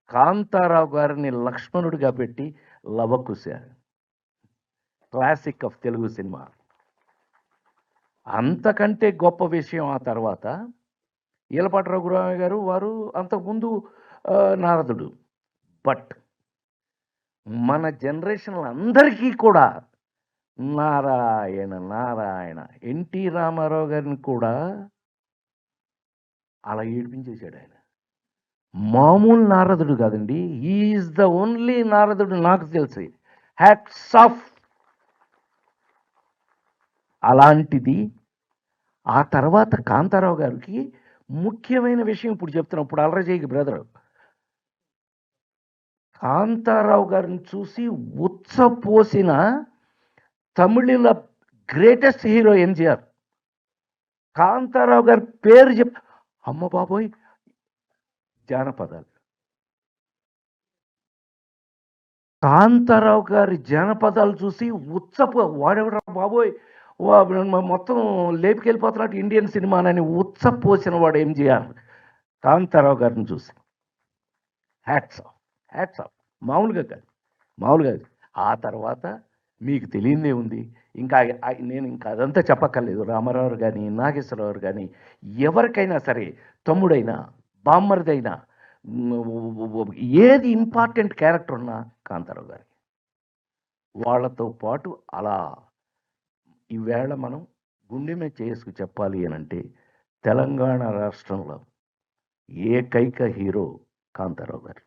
కాంతారావు గారిని లక్ష్మణుడిగా పెట్టి Lavakusa classic of Telugu cinema. అంతకంటే గొప్ప విషయం ఆ తర్వాత ఈలపాటి రఘురామయ్య గారు వారు అంతకుముందు నారదుడు. బట్ మన జనరేషన్ అందరికీ కూడా నారాయణ నారాయణ ఎన్టీ రామారావు గారిని కూడా అలా ఏడిపించేశాడు ఆయన. మామూలు నారదుడు కాదండి, ఈజ్ ద ఓన్లీ నారదుడు నాకు తెలిసి. Hats off. అలాంటిది ఆ తర్వాత కాంతారావు గారికి ముఖ్యమైన విషయం ఇప్పుడు చెప్తున్నాం. ఇప్పుడు అలరజయ్యకి బ్రదరు కాంతారావు గారిని చూసి ఉచ్చపోసిన తమిళ గ్రేటెస్ట్ హీరో ఎంజిఆర్. కాంతారావు గారి పేరు అమ్మ బాబోయ్, జానపదాలు. కాంతారావు గారి జానపదాలు చూసి వాడెవడ బాబోయ్, మొత్తం లేపుకెళ్ళిపోతున్నట్టు ఇండియన్ సినిమానని ఉచ్చపోసిన వాడు ఎంజిఆర్ కాంతారావు గారిని చూసి. Hats off, hats off. మామూలుగా కాదు, మామూలుగా కాదు. ఆ తర్వాత మీకు తెలియదే ఉంది. ఇంకా నేను ఇంకా అదంతా చెప్పక్కర్లేదు. రామారావు కానీ నాగేశ్వరరావు కానీ ఎవరికైనా సరే, తమ్ముడైనా బామ్మరిదైనా ఏది ఇంపార్టెంట్ క్యారెక్టర్ ఉన్నా కాంతారావు గారి. వాళ్ళతో పాటు అలా ఈవేళ మనం గుండె మీద చేసుకు చెప్పాలి అని అంటే తెలంగాణ రాష్ట్రంలో ఏకైక హీరో కాంతారావు గారు.